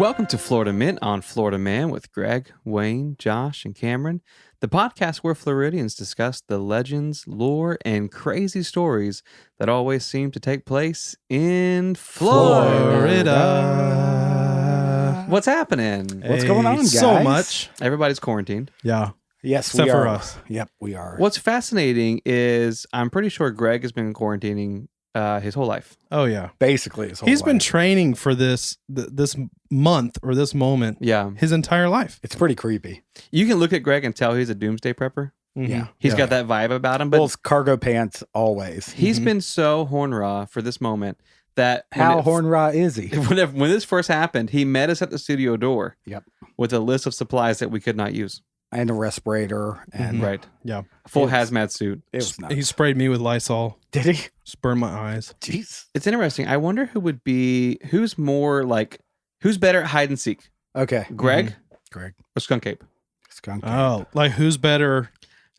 Welcome to Florida Mint on Florida Man with Greg, Wayne, Josh, and Cameron, the podcast where Floridians discuss the legends, lore, and crazy stories that always seem to take place in Florida. What's happening? What's going on, guys? So much. Everybody's quarantined. Yeah. Yes, Except we for are. us. Yep, we are. What's fascinating is I'm pretty sure Greg has been quarantining his whole life. Oh, yeah. Basically his whole He's been life. training for this month or this moment Yeah. his entire life. It's pretty creepy. You can look at Greg and tell he's a doomsday prepper. Mhm. Yeah. He's got that vibe about him, but Well, it's cargo pants always. he's Mhm. been so horn raw for this moment that How horn raw is he? when this first happened, he met us at the studio door. Yep. With a list of supplies that we could not use. And a respirator. And Right. Yeah. Full It was- hazmat suit. it was nuts. He sprayed me with Lysol, Did he? just burned my eyes. Jeez. It's interesting. I wonder who's better at hide and seek? Okay. Greg Greg. or Skunk Ape? Skunk. Oh, like who's better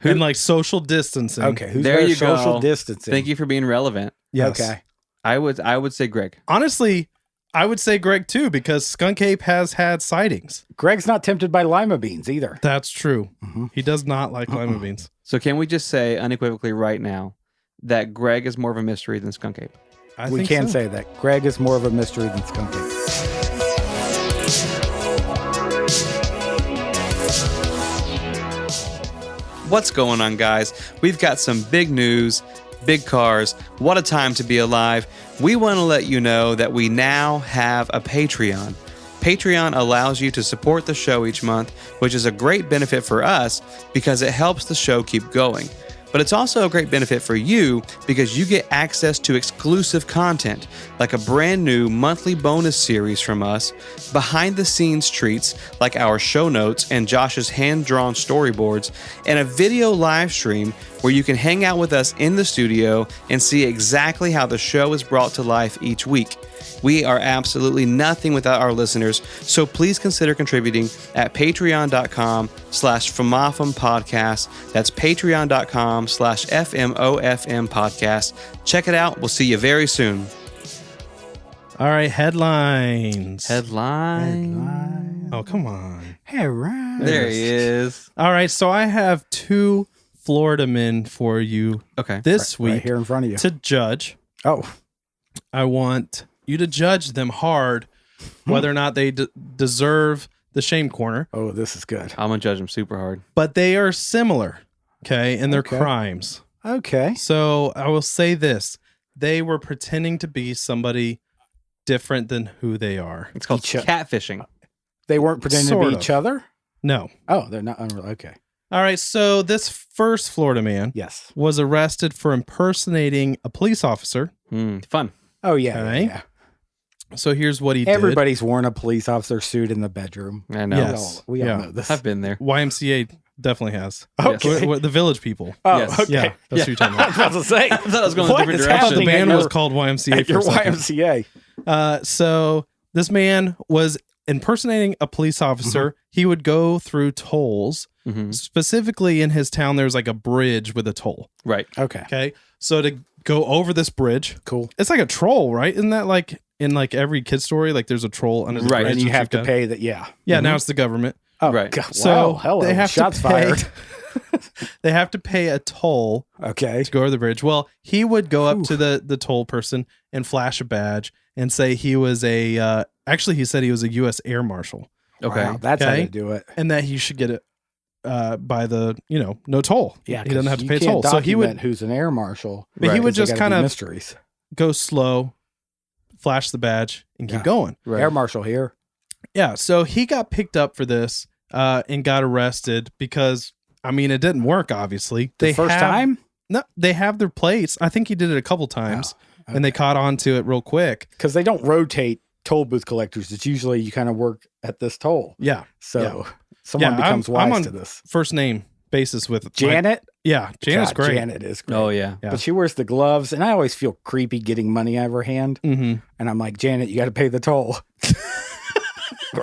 in like social distancing? Okay. Who's There better you go. social distancing? Thank you for being relevant. Yes. Okay. I would say Greg. Honestly, I would say Greg too, because Skunk Ape has had sightings. Greg's not tempted by lima beans either. That's true. Mhm. He does not like lima beans. So can we just say unequivocally right now that Greg is more of a mystery than Skunk Ape? We think can so. say that. Greg is more of a mystery than Skunk Ape. What's going on, guys? We've got some big news, big cars. What a time to be alive. We want to let you know that we now have a Patreon. Patreon allows you to support the show each month, which is a great benefit for us because it helps the show keep going. But it's also a great benefit for you because you get access to exclusive content, like a brand new monthly bonus series from us, behind the scenes treats like our show notes and Josh's hand-drawn storyboards, and a video live stream where you can hang out with us in the studio and see exactly how the show is brought to life each week. We are absolutely nothing without our listeners, so please consider contributing at patreon.com/FMOFM podcast. That's patreon.com/FMOFM podcast. Check it out. We'll see you very soon. All right, headlines. Headline. Oh, come on. Hey, right. There he is. All right, so I have two Florida men for you Okay. this Right week here in front of you. to judge. Oh, I want you to judge them hard, whether or not they deserve the shame corner, oh, this is good. I'm going to judge him super hard. but they are similar, okay, in their Okay. crimes. Okay. So I will say this. They were pretending to be somebody different than who they are. It's called Each- catfishing. They weren't pretending to Sort be of. each other? No. Oh, they're not unreal. Okay. All right, so this first Florida man Yes. was arrested for impersonating a police officer. Fun. Oh, yeah. Okay. Yeah. So here's what he did. Everybody's worn a police officer suit in the bedroom. I know. Yes. We all Yeah. know this. I've been there. YMCA definitely has. Okay. The Village People. Oh, Yes. okay. Yeah, that's what you're talking I about. was about to say. I thought I was going What a different is direction. The happening band at was your- called YMCA At for your a second. YMCA. So this man was impersonating a police officer. He would go through tolls. Mhm. Specifically in his town, there's like a bridge with a toll. Right. Okay. Okay. So to go over this bridge, Cool. it's like a troll, right? Isn't that like in like every kid story? Like there's a troll under the Right. bridge. And you that have you've to got- pay that. Yeah. Yeah, Mhm. now it's the government. Oh, Right. God. So Wow. Hello. they have Shots to pay, fired. They have to pay a toll Okay. to go over the bridge. Well, he would go up to the toll person and flash a badge and say he was a actually he said he was a U.S. Air Marshal Okay. Wow, that's how Okay. to do it. and that he should get it by the no toll. Yeah. he doesn't have to 'cause pay a you toll. can't So he would document who's an air marshal. But he would 'cause they just gotta kind be of mysteries. go slow, flash the badge, and keep Yeah. going. Right. Air marshal here. Yeah. So he got picked up for this and got arrested because I mean it didn't work. Obviously, The first time? No, they have their plates. I think he did it a couple times, and they caught on to it real quick. Because they don't rotate toll booth collectors. It's usually you kind of work at this toll. Yeah. So someone Yeah, becomes I'm wise on to this. First name basis with Janet? Yeah, Janet's God, great. Janet is great. Oh, yeah. Yeah. But she wears the gloves, and I always feel creepy getting money out of her hand. Mm-hmm. And I'm like, Janet, you got to pay the toll.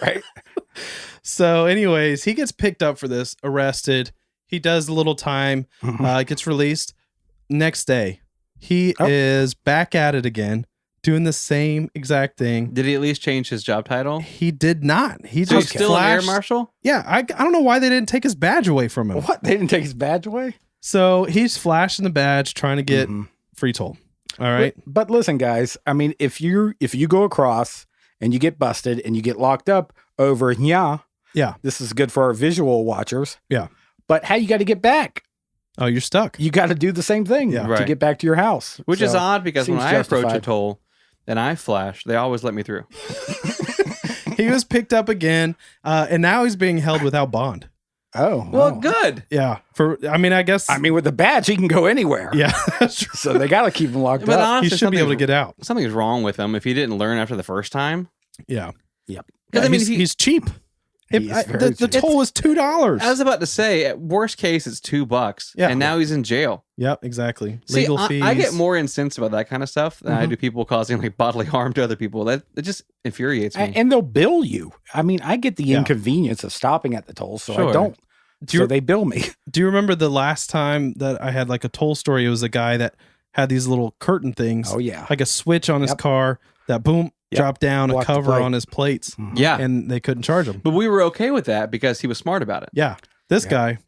Right? So, anyways, he gets picked up for this, arrested. He does a little time, gets released. Next day, he Oh. is back at it again, doing the same exact thing. Did he at least change his job title? He did not. He So he's just still an air flashed. marshal? Yeah, I don't know why they didn't take his badge away from him. What? They didn't take his badge away? So he's flashing the badge, trying to get Mhm. free toll. All right. But listen, guys. I mean, if you go across and you get busted and you get locked up over yeah, this is good for our visual watchers. Yeah. But how you got to get back? Oh, you're stuck. You got to do the same thing Yeah. to Right. get back to your house. Which is So, odd because when seems I approach a justified. toll and I flash, they always let me through. He was picked up again, and now he's being held without bond. Oh, Well, wow. good. Yeah. I guess. I mean, with the badge, he can go anywhere. yeah, that's true. So they got to keep him locked But up. honestly, He should be able to get out. something's wrong with him if he didn't learn after the first time. Yeah. Yep. Because I mean, he's cheap. He's very The cheap. toll was $2. I was about to say, at worst case, it's $2, Yeah. and now he's in jail. Yep, exactly. See, Legal fees. I get more incensed about that kind of stuff than I Mhm. do people causing like bodily harm to other people. That it just infuriates me. And they'll bill you. I mean, I get the Yeah. inconvenience of stopping at the toll, so Sure. I don't. Do you- So they bill me. Do you remember the last time that I had like a toll story? It was a guy that had these little curtain things, Oh yeah. like a switch on his Yep. car that boom, Yep. dropped down a Blocked the cover plate. on his plates, Yeah, and they couldn't charge him. but we were okay with that because he was smart about it. Yeah. This Yeah. guy,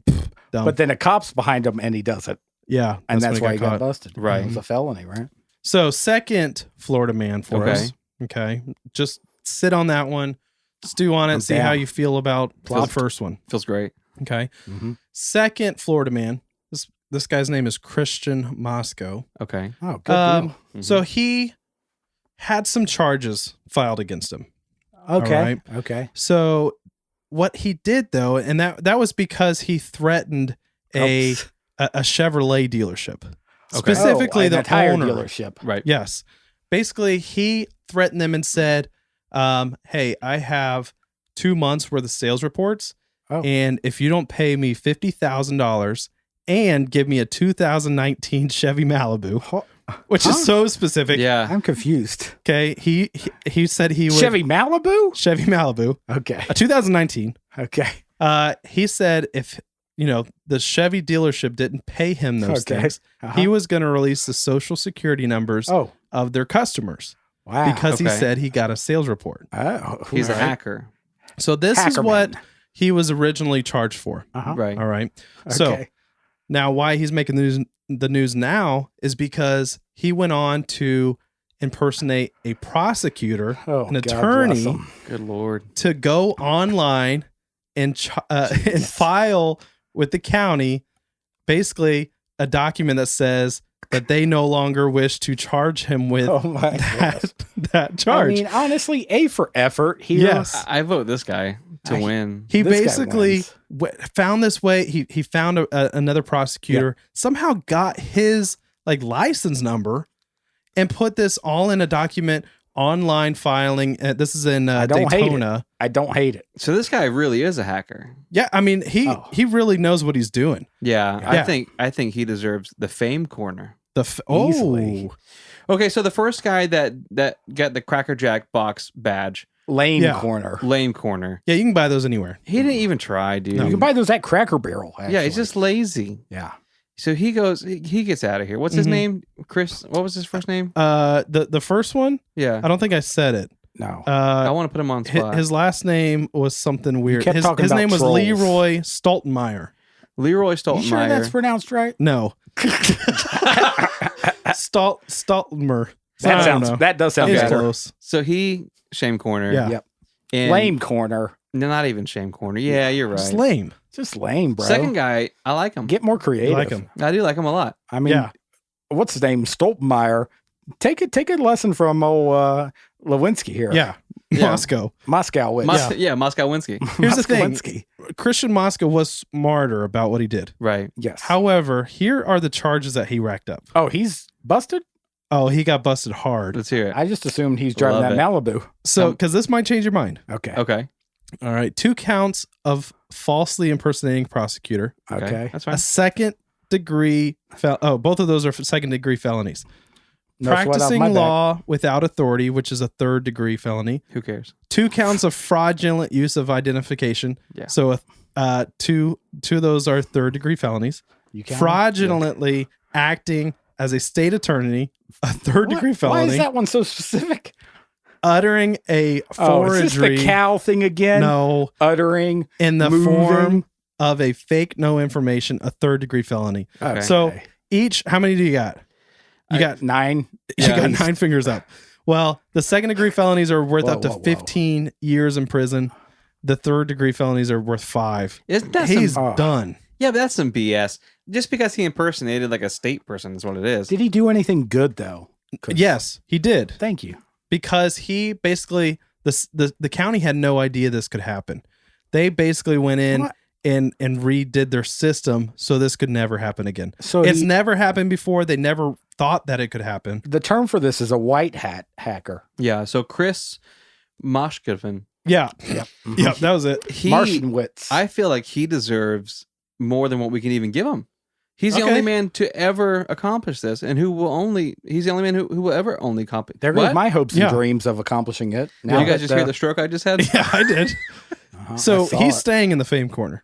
dumb. But then a cop's behind him and he does it, yeah. and that's when why he got caught. busted. Right. It was a felony, right? So, second Florida man for Okay. us. Okay. Just sit on that one, stew on it, I'm see how down. you feel about the Plopped. first one. Feels great. Okay. Mm-hmm. Second Florida man. This guy's name is Christian Moscow. Okay. Oh, good Um, deal. So he had some charges filed against him. Okay. right. Okay. So what he did though, and that was because he threatened a Oops. a Chevrolet dealership, Okay. specifically an the tire owner. dealership. Right. Yes, basically he threatened them and said, "Hey, I have 2 months worth of sales reports, Oh. and if you don't pay me $50,000 and give me a 2019 Chevy Malibu, which Huh? is so specific." Yeah. I'm confused. Okay, he said he would Chevy Malibu? Chevy Malibu, Okay. a 2019. Okay. He said if the Chevy dealership didn't pay him those Okay. things, Uh-huh. he was going to release the social security numbers Oh, of their customers wow. because he Okay. said he got a sales report. Oh, He's a right. hacker. So this is Hacker what man. he was originally charged for. Uh-huh. Right. All right. So Okay. now why he's making the news now is because he went on to impersonate a prosecutor, Oh, an God bless attorney, him. Good Lord. to go online and and file with the county basically a document that says that they no longer wish to charge him with Oh my goodness. that charge. I mean, honestly, A for effort here. Yes. I vote this guy to win. He This guy basically wins. found this way. He found another prosecutor, somehow got his like license number, and put this all in a document, online filing. This is in I don't hate Daytona. I don't hate it. So this guy really is a hacker. Yeah, I mean Oh. he really knows what he's doing. Yeah, Yeah. I think he deserves the fame corner. Easily. Okay, so the first guy that got the Cracker Jack box badge, Lane Yeah. corner. lame corner. Yeah, you can buy those anywhere. He didn't even try, dude. You can buy those at Cracker Barrel. Actually. Yeah, he's just lazy. Yeah. So he goes, he gets out of here. What's his Mhm. name? Chris. What was his first name? The first one, Yeah, I don't think I said it. No. I want to put him on His, spot. his last name was something weird. kept His talking about name was trolls. Leroy Stoltenmeyer. Leroy You sure Stoltenmeyer. that's pronounced right? No. Stoltenmer. That does sound It's Okay. better. close. So he shame corner. Yeah. Yep. And Lame corner. No, not even shame corner. Yeah, you're It's right. lame. Just lame, bro. Second guy, I like him. Get more You creative. like him. I do like him a lot. I mean, Yeah. what's his name? Stoltenmeyer. Take a lesson from Lewinsky here. Yeah. Yeah. Moscow. Moskowitz. Yeah, Moskowinski. Here's the thing. Moskowinski. Christian Moscow was smarter about what he did. Right. Yes. However, here are the charges that he racked up. Oh, he's busted? Oh, he got busted hard. Let's hear it. I just assumed he's driving Love that it. Malibu. So, because this might change your mind. Okay. Okay. All right. 2 counts of falsely impersonating prosecutor. Okay. That's A fine. second degree. Both of those are second degree felonies. No sweat off Practicing my back. law without authority, which is a 3rd degree felony. Who cares? 2 counts of fraudulent use of identification. Yeah. So, two of those are 3rd degree felonies. You can? Fraudulently acting as a state attorney, a third-degree felony. Why is that one so specific? Uttering a forgery. Is this the cow thing again? No. Uttering In the moving. form of a fake no information, a third-degree felony. Okay. So each, how many do you got? You got 9. You got 9 fingers up. Well, the second-degree felonies are worth up to 15 years in prison. The third-degree felonies are worth 5. Isn't that He's done. Yeah, but that's some BS. Just because he impersonated like a state person is what it is. Did he do anything good though? Yes, he did. Thank you. Because he basically the county had no idea this could happen. They basically went in and redid their system so this could never happen again. So it's never happened before. They never thought that it could happen. The term for this is a white hat hacker. Yeah. So Chris Moshkevin. Yeah. Yep. Yep. That was it. Martianwitz. I feel like he deserves more than what we can even give him. He's the only man to ever accomplish this, and he's the only man who will ever only accomplish. There goes my hopes and dreams of accomplishing it. Now did you guys just hear the stroke I just had? Yeah, I did. So he's staying in the fame corner.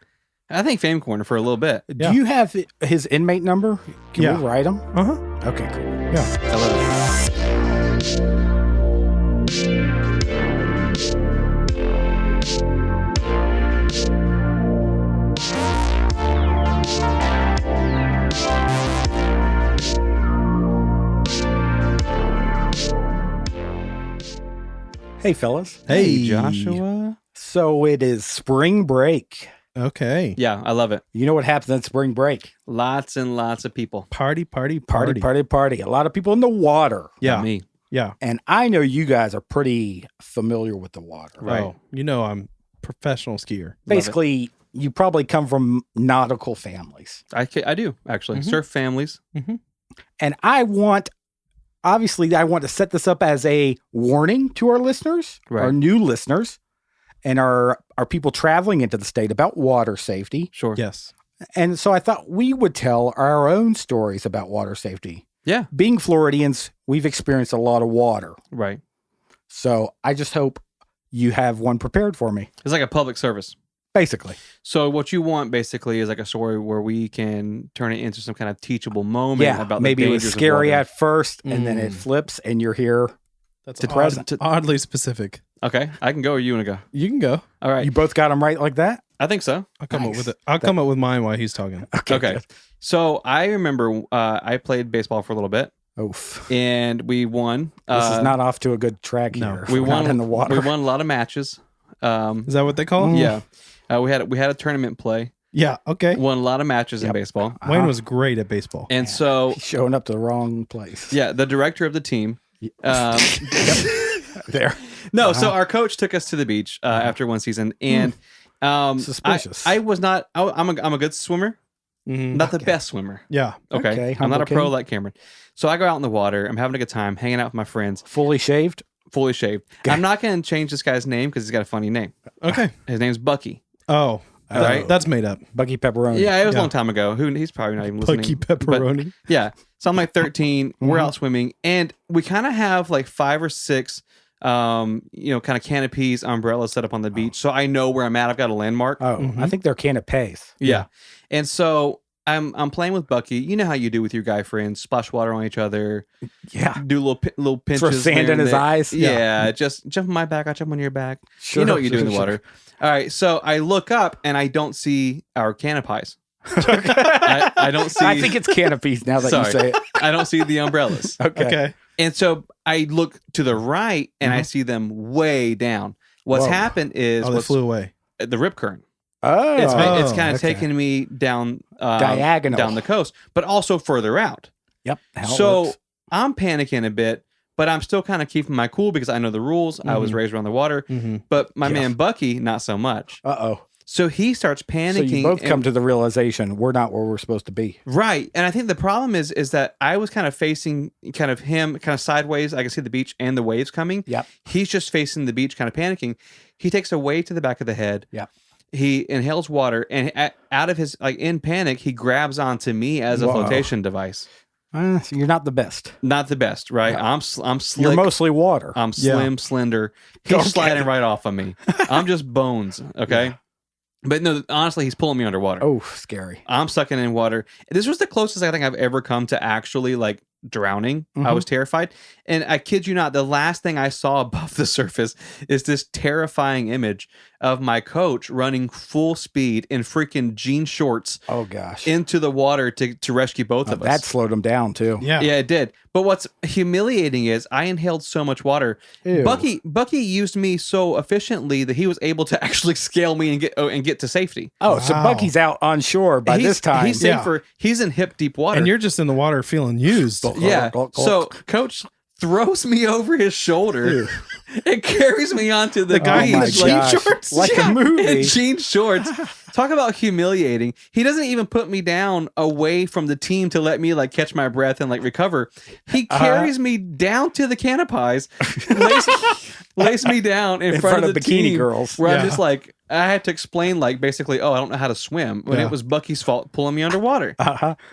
I think fame corner for a little bit. Do you have his inmate number? Can we write him? Okay, cool. Yeah. I love it. Hey, fellas. Hey, Joshua. So it is spring break. Okay. Yeah, I love it. You know what happens at spring break? Lots and lots of people. Party. Party. A lot of people in the water. Yeah. Not me. Yeah. And I know you guys are pretty familiar with the water. Right. Oh, you know I'm a professional skier. Basically, you probably come from nautical families. I do, actually. Surf families. Mm-hmm. And I want to set this up as a warning to our listeners, our new listeners, and our people traveling into the state about water safety. Sure. Yes. And so I thought we would tell our own stories about water safety. Yeah. Being Floridians, we've experienced a lot of water. Right. So I just hope you have one prepared for me. It's like a public service. Basically. So what you want basically is like a story where we can turn it into some kind of teachable moment about maybe the it was dangers scary of water. at first and then it flips and you're here. That's present. Oddly specific. Okay, I can go or you want to go? You can go. All right. You both got them right like that? I think so. I'll come up with it. I'll come up with mine while he's talking. Okay. So I remember I played baseball for a little bit. Oof. And we won. This is not off to a good track here. We won in the water. We won a lot of matches. Is that what they call it? Yeah. We had a tournament play. Yeah. Okay. Won a lot of matches in baseball. Wayne was great at baseball. And so he's showing up to the wrong place. Yeah, the director of the team. There. No, so our coach took us to the beach after one season, and suspicious. I was not. I'm a good swimmer, not the best swimmer. Yeah. Okay. I'm not a pro like Cameron. So I go out in the water. I'm having a good time, hanging out with my friends. Fully shaved. I'm not going to change this guy's name because he's got a funny name. Okay. His name's Bucky. Oh. All right. That's made up. Bucky Pepperoni. Yeah, it was a long time ago. He's probably not even listening. Bucky Pepperoni. But, yeah. So I'm like 13. We're out swimming, and we kind of have like 5 or 6 kind of canopies, umbrellas set up on the beach. So I know where I'm at. I've got a landmark. Oh, I think they're canopies. Yeah. And so I'm playing with Bucky. You know how you do with your guy friends. Splash water on each other. Yeah. Do little pinches. Throw sand in his eyes. Yeah. Just jump on my back. I'll jump on your back. Sure, you know what you do in the water. All right. So I look up and I don't see our canopies. I don't see. I think it's canopies now that you say it. I don't see the umbrellas. Okay. And so I look to the right and I see them way down. What's happened is they flew away. The rip current. Oh, it's kind of taking me down diagonal down the coast, but also further out. Yep. So I'm panicking a bit, but I'm still kind of keeping my cool because I know the rules. I was raised around the water, but my man Bucky, not so much. Uh-oh. So he starts panicking. So you both come to the realization we're not where we're supposed to be. Right. And I think the problem is that I was kind of facing kind of him kind of sideways. I could see the beach and the waves coming. Yep. He's just facing the beach, kind of panicking. He takes a wave to the back of the head. Yep. He inhales water, and out of his, in panic, he grabs onto me as a flotation device. So you're not the best. Not the best, right? Yeah. I'm slick. You're mostly water. I'm slim, slender. He's sliding right off of me. I'm just bones, okay? But no, honestly, he's pulling me underwater. Oh, scary. I'm sucking in water. This was the closest I think I've ever come to actually like drowning. I was terrified. And I kid you not, the last thing I saw above the surface is this terrifying image of my coach running full speed in freaking jean shorts. Oh gosh. Into the water to rescue both of us. That slowed him down too. Yeah, it did. But what's humiliating is I inhaled so much water. Ew. Bucky used me so efficiently that he was able to actually scale me and get to safety. Oh, so Bucky's out on shore by this time. He's safer. He's in hip deep water, and you're just in the water feeling used. Yeah. So Coach throws me over his shoulder and carries me onto the guy in the jean shorts, like a movie. In jean shorts. Talk about humiliating. He doesn't even put me down away from the team to let me like catch my breath and like recover. He carries me down to the canopies, lays me down in front of the bikini team, girls. where I'm just like, I had to explain like basically, I don't know how to swim when it was Bucky's fault pulling me underwater.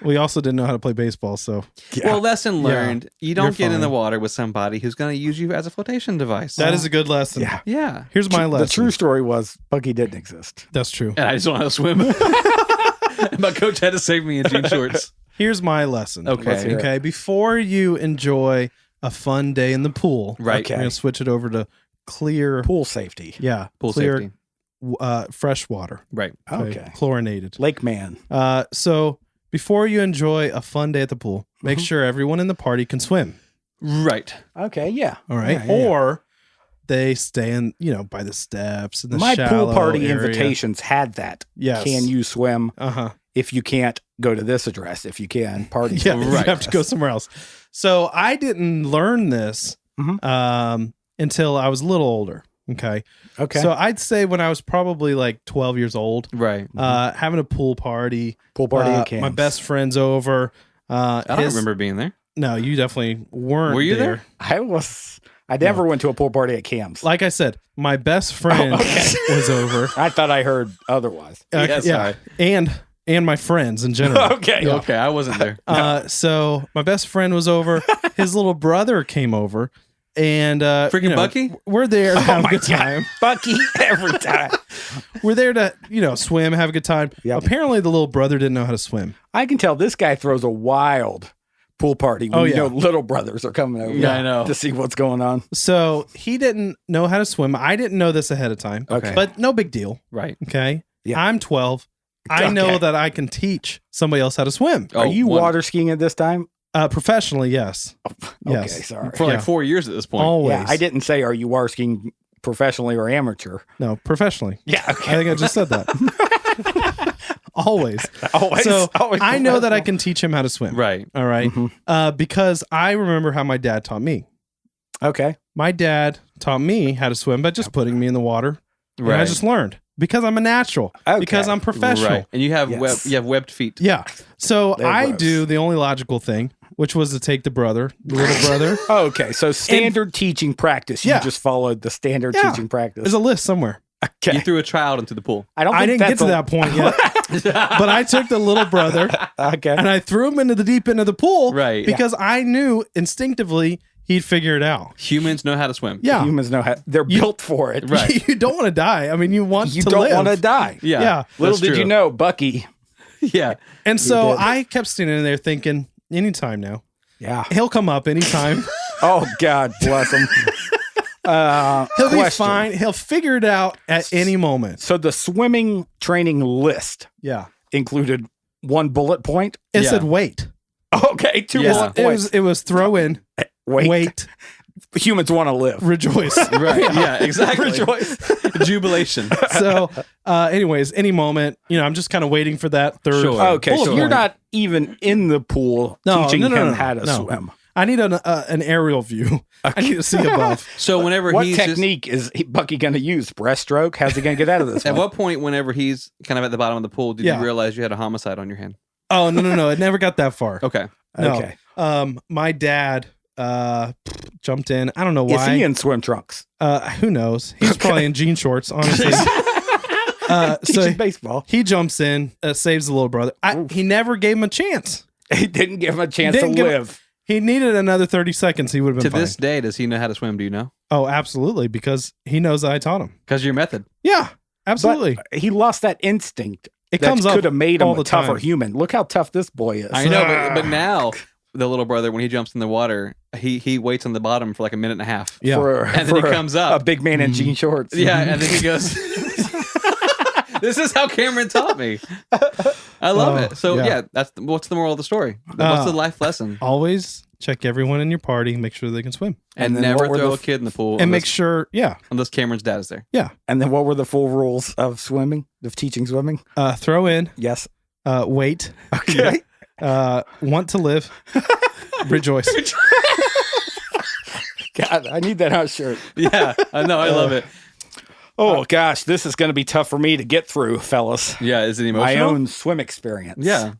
We also didn't know how to play baseball, so well, lesson learned. Yeah, you don't get in fine. the water with somebody who's going to use you as a flotation device. That is a good lesson. Yeah. Here's my lesson. The true story was Bucky didn't exist. That's true. And I just don't know how to swim. And my coach had to save me in jean shorts. Here's my lesson. Okay. Okay. Before you enjoy a fun day in the pool, Right. we're gonna switch it over to clear Pool safety. Yeah, Pool clear, safety. Fresh water. Right. Okay. Chlorinated. Lake Man. So before you enjoy a fun day at the pool, make sure everyone in the party can swim. Right. Okay. Yeah. All right. Yeah, yeah. Or they stay in, by the steps and the My shallow pool party area. invitations had that. Yes. Can you swim? If you can't, go to this address. If you can, party. Yeah, to you this have to go somewhere else. So I didn't learn this until I was a little older. Okay. So I'd say when I was probably like 12 years old, Right. having a pool party at camps. my best friend's over. I don't remember being there. No, you definitely weren't. Were you there? I never went to a pool party at camps. Like I said, my best friend was over. I thought I heard otherwise. Yeah, and my friends in general. Okay. Okay, I wasn't there. So my best friend was over. His little brother came over, and Freaking Bucky? We're there to have a good time. Bucky every time. We're there to swim, have a good time. Yep. Apparently, the little brother didn't know how to swim. I can tell this guy throws a wild pool party when little brothers are coming over. Yeah, I know. To see what's going on. So he didn't know how to swim. I didn't know this ahead of time. Okay. But no big deal. Right. Okay. Yeah. I'm 12. I know that I can teach somebody else how to swim. Are you water skiing at this time? Professionionally, yes. Okay, Yes. sorry. For like 4 years at this point. Always. Yeah, I didn't say are you water skiing professionally or amateur. No, professionally. Yeah, okay. I think I just said that. Always. Always. So always I know that I professional. can teach him how to swim. Right. All right. Because I remember how my dad taught me. Okay. My dad taught me how to swim by just putting me in the water. And I Right. just learned because I'm a natural. Okay. Because I'm professional. Right. And you have Yes. webbed feet. Yeah. So They're I gross. do the only logical thing, which was to take the little brother. Okay, so standard teaching practice. You Yeah. just followed the standard Yeah. teaching practice. There's a list somewhere. Okay. You threw a child into the pool. I don't. I think didn't get that's to that point yet. But I took the little brother Okay. and I threw him into the deep end of the pool. Right. Because I knew instinctively he'd figure it out. Humans know how to swim. Yeah. Humans know how they're built for it. Right. You don't want to die. I mean, you want You to don't live. want to die. Yeah. Yeah. Little that's did you true. know, Bucky. Yeah. And so did. I kept standing there thinking, anytime now. Yeah. He'll come up anytime. Oh God bless him. He'll be Question. fine. He'll figure it out at any moment. So the swimming training list Yeah. included one bullet point. It Yeah. said wait. Okay, two Yeah. bullet It points. was throw in, wait, Humans want to live. rejoice. Right. Yeah, exactly. Rejoice. Jubilation. So, anyways, any moment, I'm just kind of waiting for that third. Sure. Okay, bullet so you're point. not even in the pool teaching him how to swim. I need an aerial view. I need to see above. So whenever What he's technique is Bucky going to use? Breaststroke? How's he going to get out of this at one? what point, whenever he's kind of at the bottom of the pool, did Yeah. you realize you had a homicide on your hand? Oh no! It never got that far. Okay. No. Okay. My dad jumped in. I don't know Is why. he in swim trunks? Who knows? He's probably in jean shorts, honestly. So Teaching baseball. he jumps in, saves the little brother. He never gave him a chance. He didn't give him a chance to Didn't give him- live. He needed another 30 seconds. He would have To been fine. this day, does he know how to swim? Do you know? Oh, absolutely, because he knows that I taught him. Because your method. Yeah. Absolutely. But he lost that instinct. It comes up could have made him all a the tougher time. human. Look how tough this boy is. I know, but now the little brother, when he jumps in the water, he waits on the bottom for like a minute and a half. Yeah. And then he comes up. A big man in jean shorts. Yeah, and then he goes, this is how Cameron taught me. I love it. So yeah, what's the moral of the story? What's the life lesson? Always check everyone in your party, make sure they can swim. And never throw a kid in the pool. And make sure, unless Cameron's dad is there. Yeah. And then what were the full rules of swimming, of teaching swimming? Throw in. Yes. Wait. Okay. Want to live. Rejoice. God, I need that on a shirt. Yeah, I know. I love it. Oh, gosh, this is going to be tough for me to get through, fellas. Yeah, is it emotional? My own swim experience. Yeah.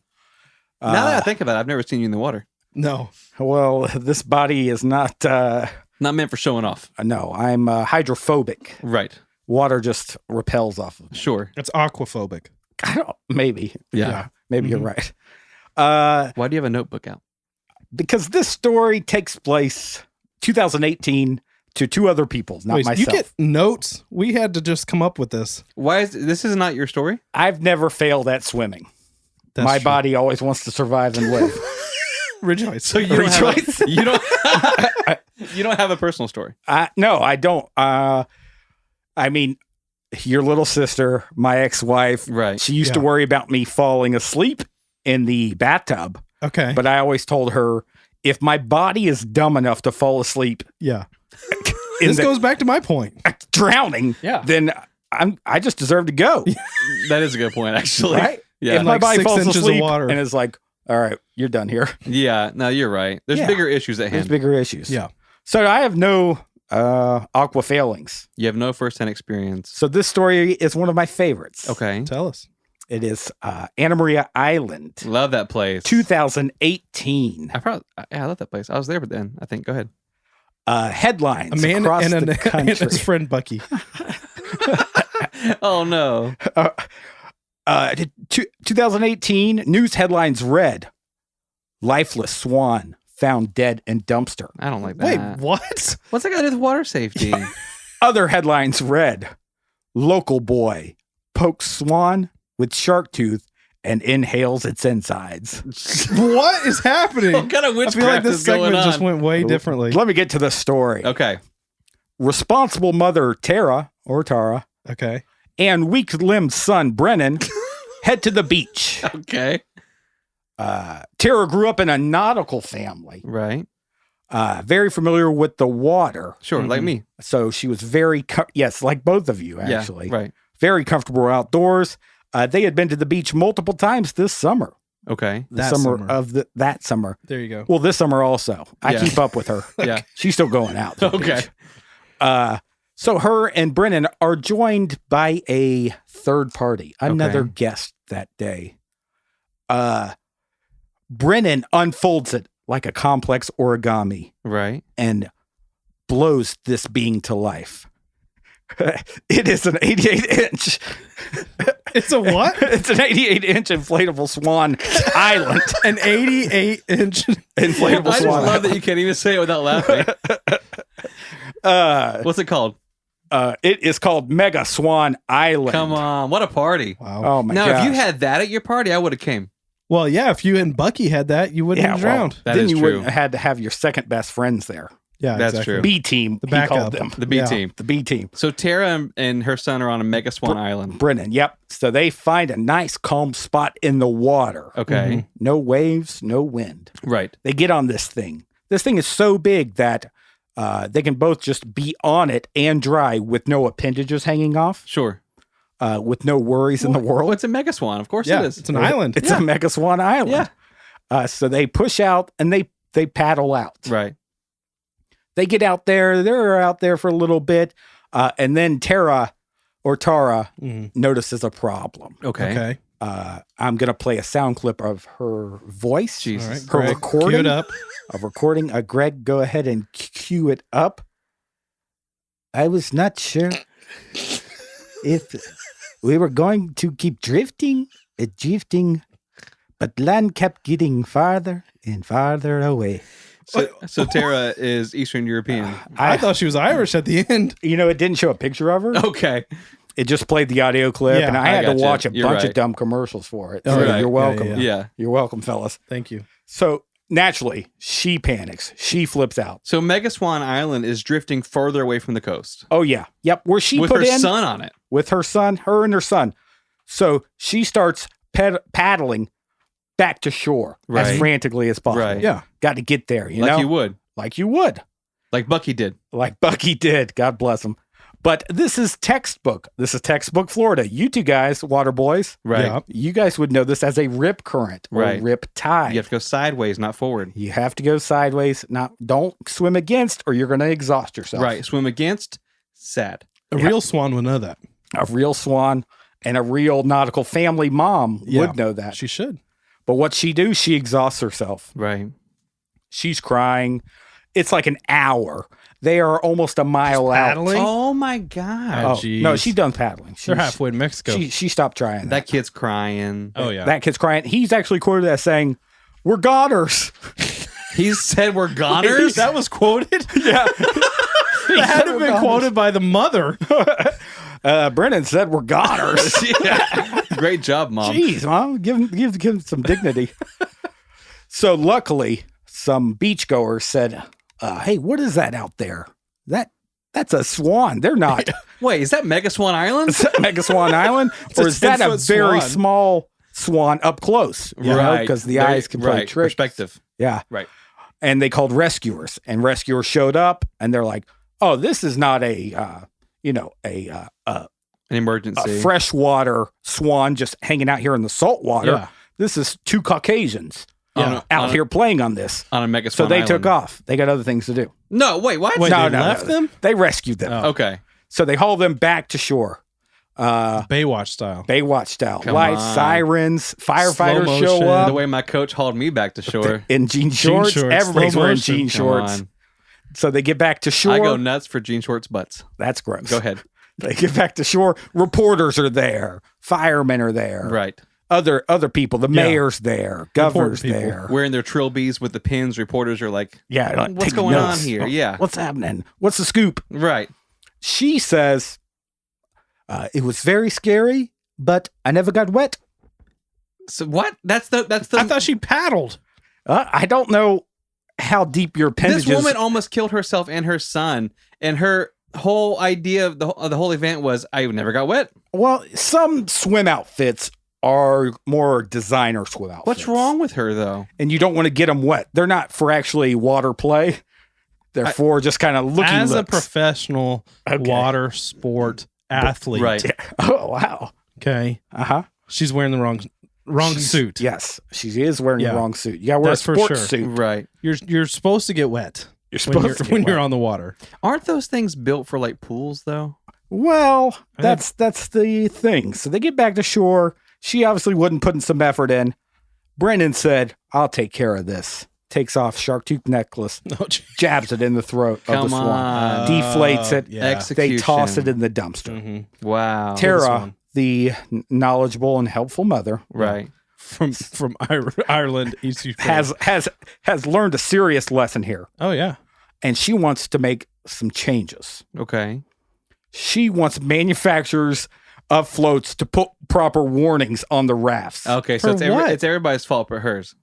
Now that I think about it, I've never seen you in the water. No. Well, this body is not... Not meant for showing off. No, I'm hydrophobic. Right. Water just repels off of me. Sure. It's aquaphobic. Maybe. Yeah. Maybe you're right. Why do you have a notebook out? Because this story takes place 2018 to two other people, not myself. You get notes? We had to just come up with this. Why is this is not your story? I've never failed at swimming. That's My true. body always wants to survive and live. Rejoice. So you don't have you don't you don't have a personal story. No, I don't. I mean, your little sister, my ex-wife, Right. she used to worry about me falling asleep in the bathtub. Okay. But I always told her, if my body is dumb enough to fall asleep, yeah. This goes back to my point. Drowning, then I just deserve to go. That is a good point, actually. Right? Yeah. If my Like body 6 falls inches of asleep water. and it's like, all right, you're done here. Yeah. No, you're right. There's bigger issues at There's hand. bigger issues. Yeah. So I have no aqua failings. You have no first-hand experience. So this story is one of my favorites. Okay. Tell us. It is Anna Maria Island, Love that place. 2018. I love that place. I was there then, I think. Go ahead. Headlines A man across and, the and country. his friend Bucky. Oh no. 2018 news headlines read: lifeless swan found dead in dumpster. I don't like that. Wait, what? What's that got to do with water safety? Other headlines read: local boy pokes swan with shark tooth and inhales its insides. What is happening? What kind of I feel like witchcraft this is going segment on? just went way differently. Let me get to the story. Okay. Responsible mother Tara Okay. and weak-limbed son Brennan head to the beach. Okay. Tara grew up in a nautical family, Right. very familiar with the water. Sure. Like me. So she was very, yes, like both of you, actually. Yeah. Right. Very comfortable outdoors. They had been to the beach multiple times this summer. Okay. That summer. There you go. Well, this summer also. I Yeah. keep up with her. Yeah. She's still going out. to the Okay. beach. So her and Brennan are joined by a third party, another guest that day. Brennan unfolds it like a complex origami Right. and blows this being to life. It is an 88 inch. It's a what? It's an 88 inch inflatable swan island. An 88-inch Inflatable I just swan love that you can't even say it without laughing. island. What's it called? It is called Mega Swan Island. Come on. What a party. Wow. Oh my Now, gosh. if you had that at your party, I would have came. Well, yeah, if you and Bucky had that, you wouldn't have drowned. That then is you true. wouldn't have had to have your second best friends there. Yeah, That's exactly. true. B team, The he backup. called them. The B Yeah. team. The B team. So Tara and her son are on a Mega Swan Island. Brennan, yep. So they find a nice calm spot in the water. Okay. No waves, no wind. Right. They get on this thing. This thing is so big that they can both just be on it and dry with no appendages hanging off, Sure. with no worries in the world. Well, it's a Mega Swan. Of course Yeah, it is. it's an island. It's a Mega Swan Island. So they push out and they paddle out. Right. They get out there. They're out there for a little bit. And then Tara notices a problem. Okay. I'm going to play a sound clip of her voice. Jesus. All right, Her Greg, recording. cue it up. A recording. Greg, go ahead and cue it up. I was not sure if we were going to keep drifting, but land kept getting farther and farther away. So Tara is Eastern European. I thought she was Irish at the end. You know, it didn't show a picture of her. Okay. It just played the audio clip, and I had to watch a bunch of dumb commercials for it. So you're welcome. Yeah. You're welcome, fellas. Thank you. So naturally, she panics. She flips out. So Mega Swan Island is drifting further away from the coast. Oh, yeah. Yep. Where she with put her in. son on it. With her son, her and her son. So she starts paddling back to shore as frantically as possible. Right. Yeah. Got to get there, you know? Like you would. Like you would. Like Bucky did. Like Bucky did. God bless him. But this is textbook. This is textbook Florida. You two guys, water boys. Right. Yeah, you guys would know this as a rip current or rip tide. You have to go sideways, not forward. You have to go sideways. Don't swim against or you're going to exhaust yourself. Right. Swim against, sad. A real swan would know that. A real swan and a real nautical family mom would know that. She should. But what she do, she exhausts herself. Right. She's crying. It's like an hour. They are almost a mile out. Paddling? Oh my God. No, she's done paddling. They're halfway to Mexico. She stopped trying. That kid's crying. Oh, yeah. That kid's crying. He's actually quoted as saying, "We're goners." He said we're goners? That was quoted? Yeah. That had to have been quoted by the mother. Brennan said we're goners. Yeah. Great job, Mom. Jeez, Mom. Give him some dignity. So luckily, some beachgoers said, hey, what is that out there? That's a swan. They're not. Wait, is that Mega Swan Island? Is that Mega Swan Island? Or is that a very small swan up close? Right. Because the eyes can play tricks. Perspective. Yeah. Right. And they called rescuers. And rescuers showed up and they're like, oh, this is not an emergency. A freshwater swan just hanging out here in the salt water. Yeah. This is two Caucasians out here playing on this. On a Mega Swan So they Island. took off. They got other things to do. No, wait, what? Wait, No, they left them? They rescued them. Oh. Okay. So they hauled them back to shore. Baywatch style. Baywatch style. Come Lights, on. sirens, firefighters Slow show motion. up. The way my coach hauled me back to shore. In jean shorts. Everybody's slow wearing motion. jean shorts. Come on. So they get back to shore. I go nuts for jean shorts butts. That's gross. Go ahead. They get back to shore. Reporters are there. Firemen are there. Right. Other people. The mayor's there. Governor's people. there. Wearing their trilbies with the pins. Reporters are like, Yeah. Like, what's taking going notes. on here? Yeah. What's happening? What's the scoop? Right. She says, it was very scary, but I never got wet. So what? That's the. I thought she paddled. I don't know how deep your appendages. This woman almost killed herself and her son, and her whole idea of the whole event was, I never got wet. Well, some swim outfits are more designer swim outfits. What's wrong with her though? And you don't want to get them wet. They're not for actually water play. They're for just kind of looking As a looks. professional water sport athlete. Right. Yeah. Oh, wow. Okay. Uh-huh. She's wearing the wrong suit. Yes, she is wearing the wrong suit. You got to wear That's a for sports sure. suit. Right. You're supposed to get wet. You're supposed to when get you're wet. on the water. Aren't those things built for like pools though? Well, that's the thing. So they get back to shore. She obviously wasn't putting some effort in. Brennan said, I'll take care of this. Takes off shark tooth necklace, jabs it in the throat of the swan, deflates it. Execution. They toss it in the dumpster. Mm-hmm. Wow. Tara, the knowledgeable and helpful mother, Right. From Ireland, East has learned a serious lesson here, Oh yeah. and she wants to make some changes. Okay. She wants manufacturers of floats to put proper warnings on the rafts. Okay. So For it's what? it's everybody's fault but hers.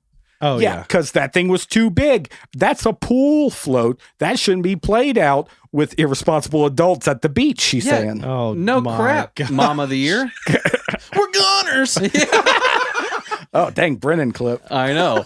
Oh Yeah, yeah. because that thing was too big. That's a pool float. That shouldn't be played out with irresponsible adults at the beach, she's saying. Oh No my crap. God. Mom of the year. We're goners. Oh, dang, Brennan clip. I know.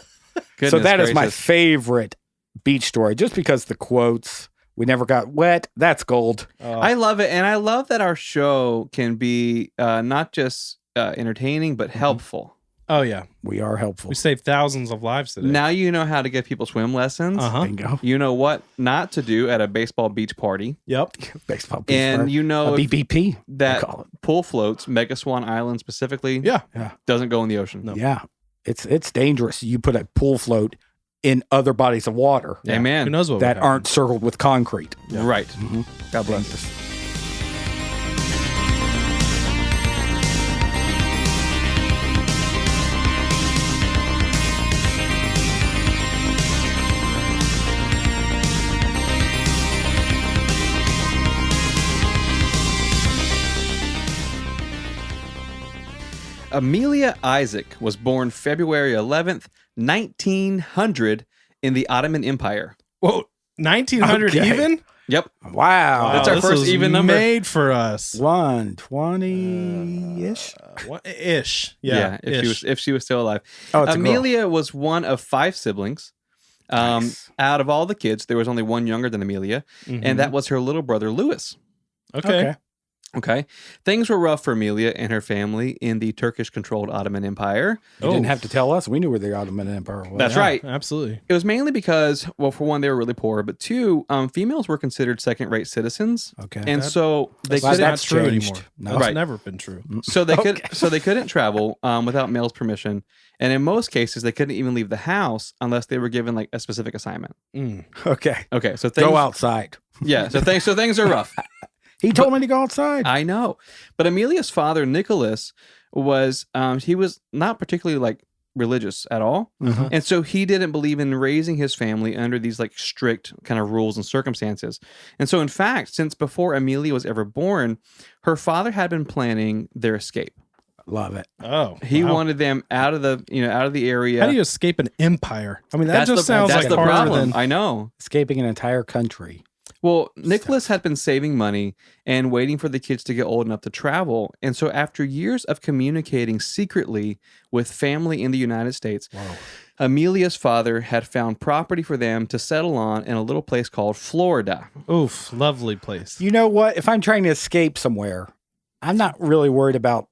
Goodness So that is my gracious. favorite beach story, just because the quotes, we never got wet, that's gold. I love it. And I love that our show can be not just entertaining, but helpful. Oh yeah. We are helpful. We saved thousands of lives today. Now you know how to give people swim lessons. Uh-huh. Bingo. You know what not to do at a baseball beach party. Yep. Baseball beach And party. you know a if BBP, that they call it. pool floats, Mega Swan Island specifically, Yeah. doesn't go in the ocean. No. Yeah. It's dangerous. You put a pool float in other bodies of water Yeah. Amen. Who knows what that would happen. aren't circled with concrete. Right. God bless us. Amelia Isaac was born February 11th, 1900 in the Ottoman Empire. Whoa, 1900 Okay. even? Yep. Wow. That's our this first was even number. made for us. 120-ish. Ish. Yeah, ish. if she was still alive. Oh, it's Amelia was one of 5 siblings. Nice. Out of all the kids, there was only one younger than Amelia, and that was her little brother, Louis. Okay. Okay. Things were rough for Amelia and her family in the Turkish-controlled Ottoman Empire. You didn't have to tell us. We knew where the Ottoman Empire was. That's right. Absolutely. It was mainly because, well, for one, they were really poor, but two, females were considered second-rate citizens, Okay. and so they Glad couldn't. that's true changed. anymore. No. That's Right. never been true. So they couldn't travel without male's permission, and in most cases, they couldn't even leave the house unless they were given like a specific assignment. Okay. Okay, so things Go outside. Yeah, so things are rough. He told me to go outside. I know, but Amelia's father, Nicholas, was he was not particularly like religious at all, and so he didn't believe in raising his family under these like strict kind of rules and circumstances. And so, in fact, since before Amelia was ever born, her father had been planning their escape. Love it. Oh. He wow. wanted them out of the area. How do you escape an empire? I mean, that That's just sounds that's like the harder problem. than. I know. Escaping an entire country. Well, Nicholas had been saving money and waiting for the kids to get old enough to travel. And so after years of communicating secretly with family in the United States, Amelia's father had found property for them to settle on in a little place called Florida. Oof, lovely place. You know what? If I'm trying to escape somewhere, I'm not really worried about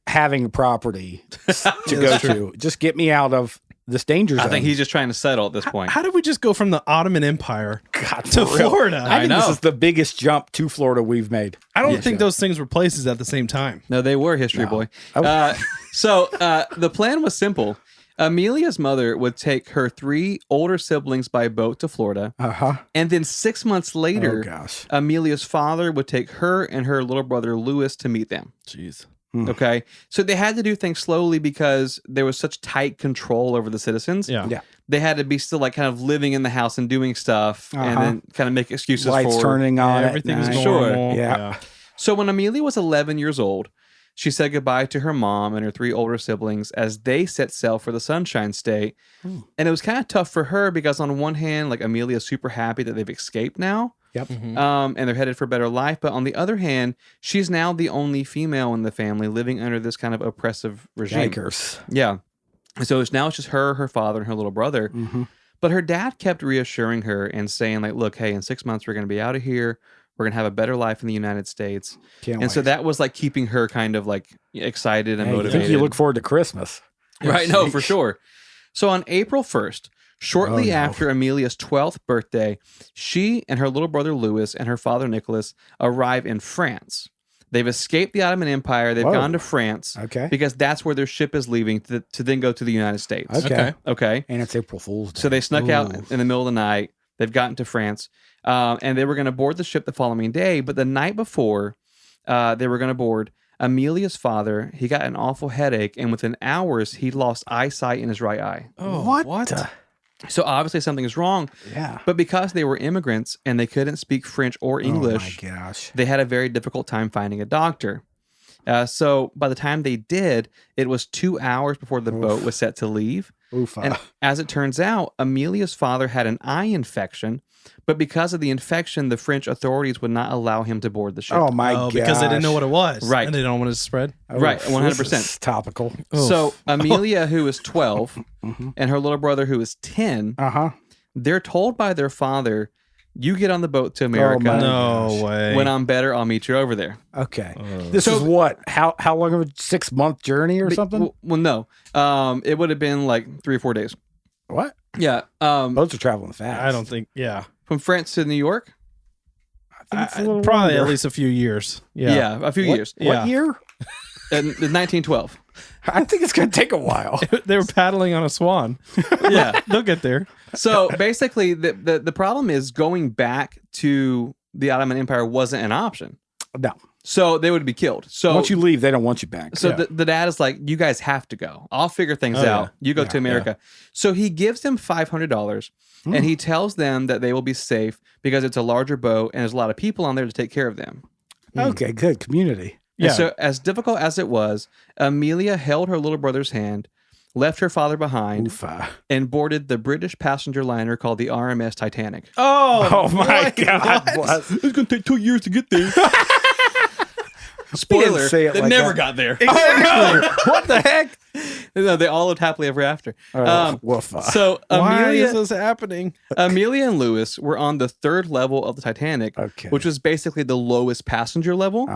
having property to go to. Just get me out of this danger zone. I think he's just trying to settle at this point. How did we just go from the Ottoman Empire to for real. Florida? I think know. this is the biggest jump to Florida we've made. I don't think those things were places at the same time. No, they were history, boy. Oh. So the plan was simple. Amelia's mother would take her 3 older siblings by boat to Florida. And then 6 months later, Amelia's father would take her and her little brother Louis to meet them. Jeez. Okay. So they had to do things slowly because there was such tight control over the citizens. Yeah. They had to be still like kind of living in the house and doing stuff and then kind of make excuses Lights for turning on. Everything was at night. normal. Sure. Yeah. So when Amelia was 11 years old, she said goodbye to her mom and her 3 older siblings as they set sail for the Sunshine State. And it was kind of tough for her because on one hand, like Amelia's super happy that they've escaped now. Yep. And they're headed for a better life. But on the other hand, she's now the only female in the family living under this kind of oppressive regime. Yikers. Yeah. So now it's just her father, and her little brother. But her dad kept reassuring her and saying, like, look, hey, in 6 months, we're going to be out of here. We're going to have a better life in the United States. So that was like keeping her kind of like excited and I motivated. think you look forward to Christmas. Right. No, for sure. So on April 1st, shortly after Amelia's 12th birthday, she and her little brother Louis and her father Nicholas arrive in France. They've escaped the Ottoman Empire. They've gone to France because that's where their ship is leaving to then go to the United States. Okay. And it's April Fool's Day. So they snuck out in the middle of the night. They've gotten to France, and they were going to board the ship the following day. But the night before they were going to board, Amelia's father, he got an awful headache, and within hours, he lost eyesight in his right eye. Oh, what? So obviously something is wrong. Yeah. But because they were immigrants and they couldn't speak French or English, oh my gosh, they had a very difficult time finding a doctor. So by the time they did, it was 2 hours before the boat was set to leave. And as it turns out, Amelia's father had an eye infection, but because of the infection, the French authorities would not allow him to board the ship. Oh my god! Because they didn't know what it was. Right. And they don't want it to spread. Right, 100%. This is topical. So Amelia, who is 12, and her little brother, who is 10, they're told by their father, you get on the boat to America. No way. When I'm better, I'll meet you over there. Okay. This is what? How long of a 6-month journey or something? Well, no. It would have been like 3 or 4 days. What? Yeah. Boats are traveling fast. I don't think, From France to New York? I think it's a little probably longer. at least a few years. Yeah, a few years. What year? In 1912. I think it's going to take a while. They were paddling on a swan. Yeah. They'll get there. So basically, the problem is going back to the Ottoman Empire wasn't an option. No. So they would be killed. So once you leave, they don't want you back. So the dad is like, you guys have to go. I'll figure things out. You go to America. So he gives them $500 and he tells them that they will be safe because it's a larger boat and there's a lot of people on there to take care of them. Okay, good. Community. And so, as difficult as it was, Amelia held her little brother's hand, left her father behind, and boarded the British passenger liner called the RMS Titanic. Oh my God. It's going to take 2 years to get there. Spoiler, they like never got there. Exactly. Oh, no. What the heck? No, they all lived happily ever after. So why is this happening? Amelia and Lewis were on the third level of the Titanic, which was basically the lowest passenger level.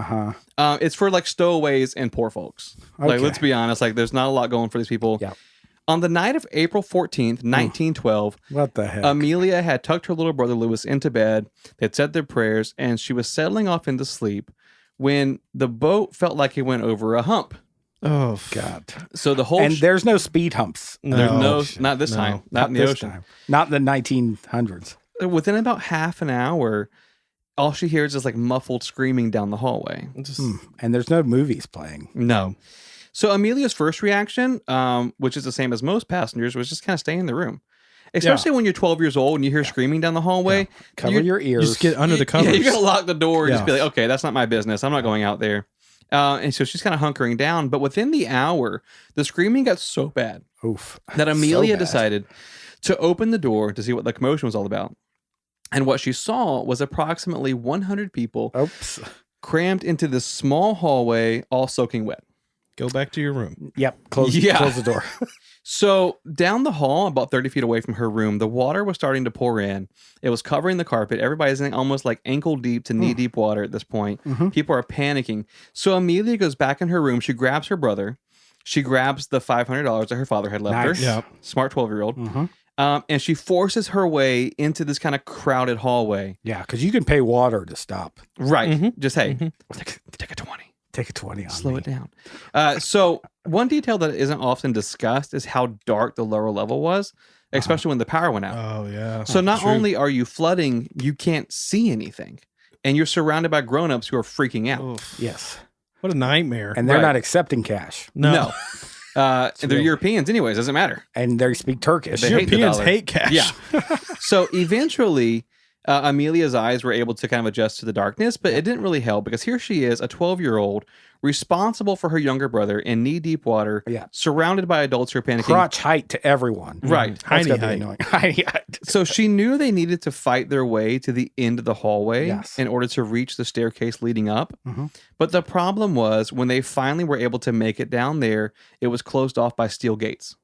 It's for like stowaways and poor folks. Like, let's be honest, like there's not a lot going for these people. Yep. On the night of April 14th, 1912, what the heck? Amelia had tucked her little brother Lewis into bed. They'd said their prayers, and she was settling off into sleep when the boat felt like it went over a hump. Oh God! So the whole there's no speed humps. There's not this time. Not in the ocean. Time. Not in the 1900s. Within about half an hour, all she hears is like muffled screaming down the hallway. And there's no movies playing. No. So Amelia's first reaction, which is the same as most passengers, was just kind of stay in the room. Especially when you're 12 years old and you hear screaming down the hallway. Cover your ears. You just get under the covers. You're going to lock the door and just be like, okay, that's not my business. I'm not going out there. And so she's kind of hunkering down. But within the hour, the screaming got so bad that Amelia decided to open the door to see what the commotion was all about. And what she saw was approximately 100 people crammed into this small hallway, all soaking wet. Go back to your room. Yep. Close the door. So down the hall, about 30 feet away from her room, the water was starting to pour in. It was covering the carpet. Everybody's in almost like ankle deep to knee deep water at this point. People are panicking. So Amelia goes back in her room. She grabs her brother. She grabs the $500 that her father had left her. Yep. Smart 12-year-old. And she forces her way into this kind of crowded hallway. Yeah, because you can pay water to stop. Right. Just, hey, take a 20. Take a 20 on Slow me. it down. So one detail that isn't often discussed is how dark the lower level was, especially when the power went out. Oh, yeah. So not only are you flooding, you can't see anything. And you're surrounded by grown-ups who are freaking out. Oof. Yes. What a nightmare. And they're not accepting cash. No. And they're Europeans anyways. Doesn't matter. And they speak Turkish. Europeans hate cash. Yeah. So eventually... Amelia's eyes were able to kind of adjust to the darkness, but it didn't really help because here she is, a 12-year-old, responsible for her younger brother in knee-deep water, surrounded by adults who are panicking. Crotch height to everyone. Right. Tiny height. So she knew they needed to fight their way to the end of the hallway in order to reach the staircase leading up. But the problem was when they finally were able to make it down there, it was closed off by steel gates.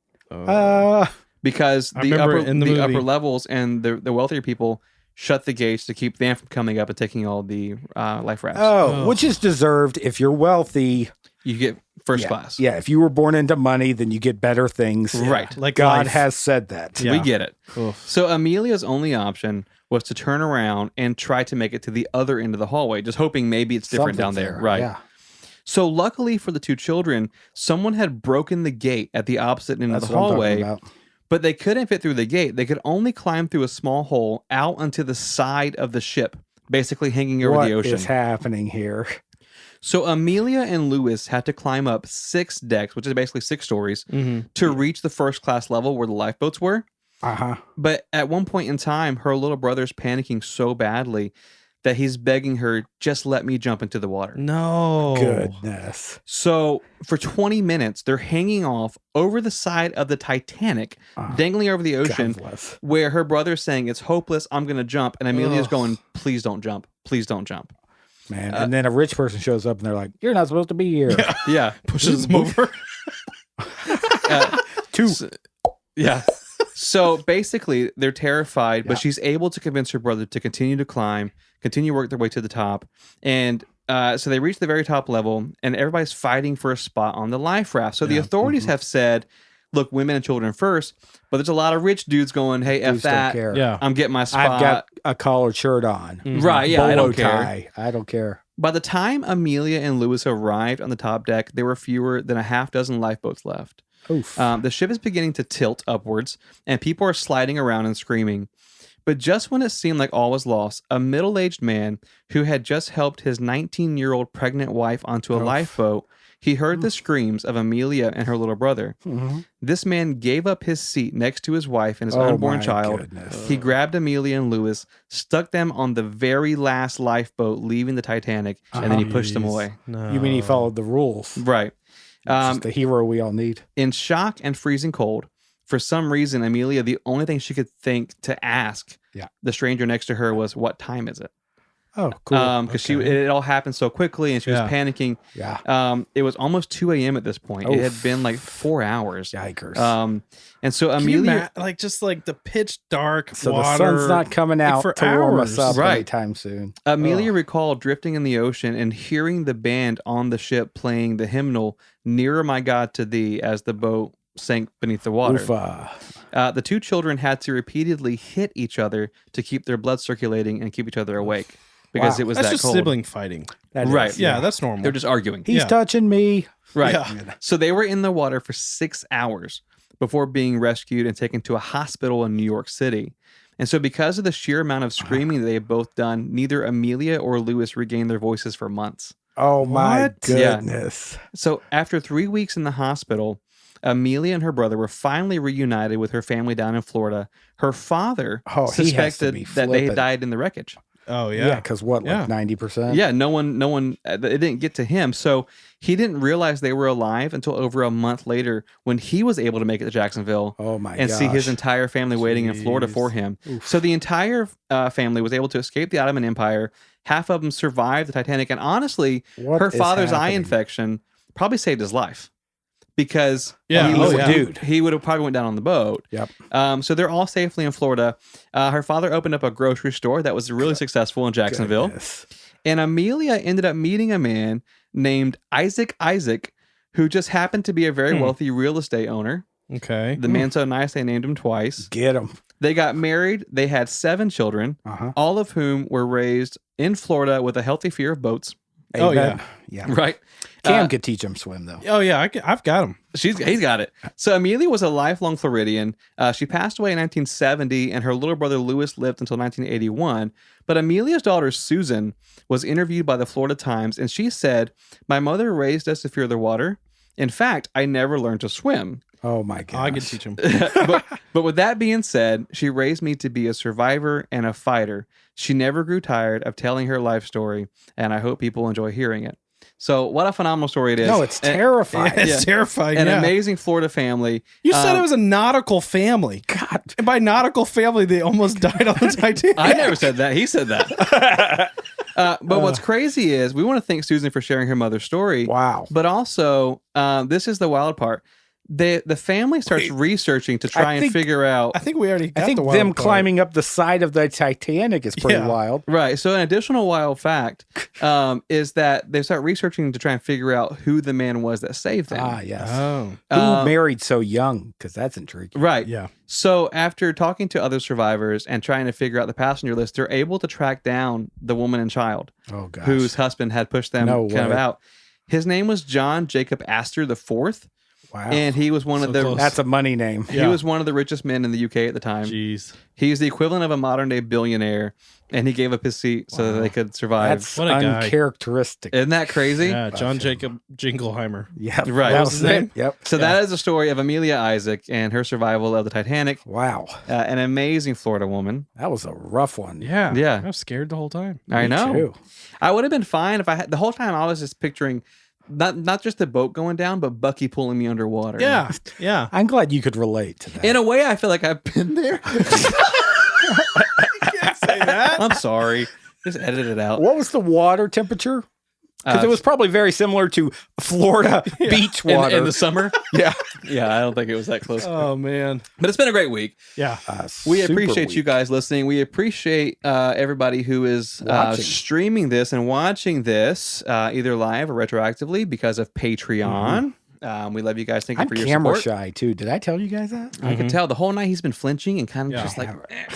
Because the upper levels and the wealthier people shut the gates to keep them from coming up and taking all the life rafts. Which is deserved. If you're wealthy, you get first class. Yeah, if you were born into money, then you get better things. Right. Like God has said that. We get it. So Amelia's only option was to turn around and try to make it to the other end of the hallway, just hoping maybe it's different down there. Right. Yeah. So luckily for the two children, someone had broken the gate at the opposite end of the hallway. But they couldn't fit through the gate. They could only climb through a small hole out onto the side of the ship, basically hanging over the ocean. What is happening here? So Amelia and Lewis had to climb up 6 decks, which is basically 6 stories, to reach the first class level where the lifeboats were. But at one point in time, her little brother's panicking so badly that he's begging her, just let me jump into the water. No. Goodness. So for 20 minutes, they're hanging off over the side of the Titanic, dangling over the ocean, where her brother's saying, it's hopeless, I'm going to jump. And Amelia's going, please don't jump. Please don't jump. Man, and then a rich person shows up and they're like, you're not supposed to be here. Yeah. Pushes them over. 2. So basically, they're terrified, but she's able to convince her brother to continue to climb, continue to work their way to the top. And so they reach the very top level, and everybody's fighting for a spot on the life raft. So the authorities have said, look, women and children first, but there's a lot of rich dudes going, hey, F that. Yeah. I'm getting my spot. I've got a collared shirt on. Right, yeah, I don't care. I don't care. By the time Amelia and Lewis arrived on the top deck, there were fewer than a half dozen lifeboats left. Oof. The ship is beginning to tilt upwards, and people are sliding around and screaming. But just when it seemed like all was lost, a middle-aged man who had just helped his 19-year-old pregnant wife onto a lifeboat, he heard the screams of Amelia and her little brother. This man gave up his seat next to his wife and his unborn child. Goodness. He grabbed Amelia and Lewis, stuck them on the very last lifeboat leaving the Titanic, and then he pushed them away. No. You mean he followed the rules? Right. Just the hero we all need. In shock and freezing cold, for some reason, Amelia, the only thing she could think to ask the stranger next to her was, "What time is it?" Oh, cool. Because it all happened so quickly and she was panicking. Yeah. It was almost 2 a.m. at this point. It had been like 4 hours. Yikers. And so Amelia, just like the pitch dark So water, the sun's not coming out for to warm us hours. up Right. anytime soon. Amelia recalled drifting in the ocean and hearing the band on the ship playing the hymnal "Nearer My God to Thee" as the boat sank beneath the water. Oofa. The two children had to repeatedly hit each other to keep their blood circulating and keep each other awake because it was That's that just cold. sibling fighting. That Right. is, Yeah, that's normal. They're just arguing. He's touching me. Right. Yeah. So they were in the water for 6 hours before being rescued and taken to a hospital in New York City. And so because of the sheer amount of screaming that they had both done, neither Amelia or Lewis regained their voices for months. Oh, my What? goodness. So after 3 weeks in the hospital, Amelia and her brother were finally reunited with her family down in Florida. Her father Oh, he has to suspected be that they had flippin'. died in the wreckage. Oh Yeah, yeah. because what, like 90%? Yeah, no one, it didn't get to him. So he didn't realize they were alive until over a month later when he was able to make it to Jacksonville Oh, my and see his gosh. entire family waiting in Florida for him. So the entire family was able to escape the Ottoman Empire. Half of them survived the Titanic. And honestly, What her is father's eye happening? infection probably saved his life because Yeah. Dude. he would have probably went down on the boat. Yep. So they're all safely in Florida. Her father opened up a grocery store that was really successful in Jacksonville. Goodness. And Amelia ended up meeting a man named Isaac, who just happened to be a very wealthy real estate owner. Okay. The man so nice they named him twice. Get him. They got married. They had 7 children, all of whom were raised in Florida with a healthy fear of boats. Oh, Amen. Yeah. Right. Cam could teach him swim, though. Oh yeah. I've got him. He's got it. So Amelia was a lifelong Floridian. She passed away in 1970, and her little brother Lewis lived until 1981. But Amelia's daughter Susan was interviewed by the Florida Times, and she said, "My mother raised us to fear the water. In fact, I never learned to swim." Oh, my God. I can teach him. but with that being said, she raised me to be a survivor and a fighter. She never grew tired of telling her life story, and I hope people enjoy hearing it. So what a phenomenal story it is. No, it's terrifying. It's terrifying. An yeah. amazing Florida family. You said it was a nautical family. God. And by nautical family, they almost died on the Titanic. I never said that. He said that. But what's crazy is we want to thank Susan for sharing her mother's story. Wow. But also, this is the wild part. The family starts researching to try and think- figure out. I think we already got I think the wild them part. climbing up the side of the Titanic is pretty Yeah. wild. Right. So an additional wild fact is that they start researching to try and figure out who the man was that saved them. Ah, yes. Oh. Who married so young? Because that's intriguing. Right. Yeah. So after talking to other survivors and trying to figure out the passenger list, they're able to track down the woman and child Oh, gosh. whose husband had pushed them No kind of way. out. His name was John Jacob Astor IV, Wow. and he was one of the close. That's a money name. he was one of the richest men in the UK at the time. Jeez. He's the equivalent of a modern day billionaire, and he gave up his seat so that they could survive. That's What a guy. uncharacteristic. Isn't that crazy? Yeah. John Jacob Jingleheimer. Yeah. Right. That What was was his it. name? Yep. So that is the story of Amelia Isaac and her survival of the Titanic. Wow. An amazing Florida woman. That was a rough one. Yeah. Yeah. I was scared the whole time. I Me know. too. I would have been fine if I had the whole time. I was just picturing not just the boat going down, but Bucky pulling me underwater. Yeah. Yeah. I'm glad you could relate to that. In a way, I feel like I've been there. Say that. I'm sorry. Just edit it out. What was the water temperature? Because it was probably very similar to Florida beach water. in the summer. yeah. Yeah, I don't think it was that close. Oh man. But it's been a great week. Yeah. We Super appreciate you weak. guys listening. We appreciate everybody who is Watching. streaming this and watching this either live or retroactively because of Patreon. We love you guys. Thank you I'm for your camera support. shy too. Did I tell you guys that? I could tell the whole night he's been flinching and kind of Yeah. just like,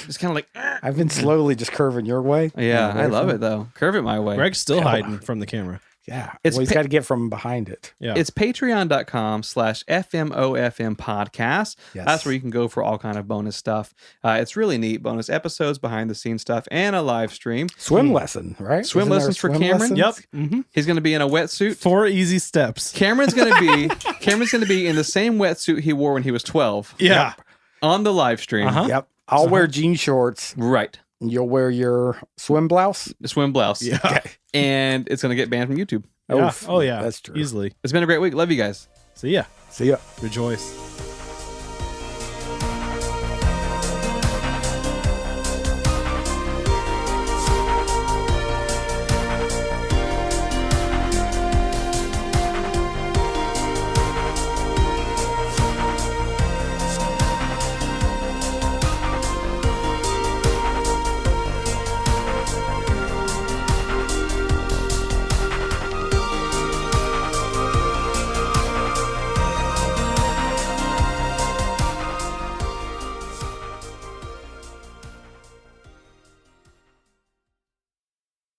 just kind of like, I've been slowly just curving your way. yeah, Away I love from it though. Curve it my way. Greg's still hiding from the camera. Yeah. He's got to get from behind it. Yeah. It's patreon.com/FMOFM podcast. Yes. That's where you can go for all kind of bonus stuff. It's really neat. Bonus episodes, behind the scenes stuff, and a live stream. Swim lesson, right? Swim lessons for Cameron. Lessons? Yep. He's going to be in a wetsuit. 4 easy steps. Cameron's going to be in the same wetsuit he wore when he was 12. Yeah. Yep. On the live stream. Yep. I'll wear jean shorts. Right. You'll wear your swim blouse. The swim blouse. Yeah. Okay. And it's going to get banned from YouTube. Yeah. Oh, yeah. That's true. Easily. It's been a great week. Love you guys. See ya. See ya. Rejoice.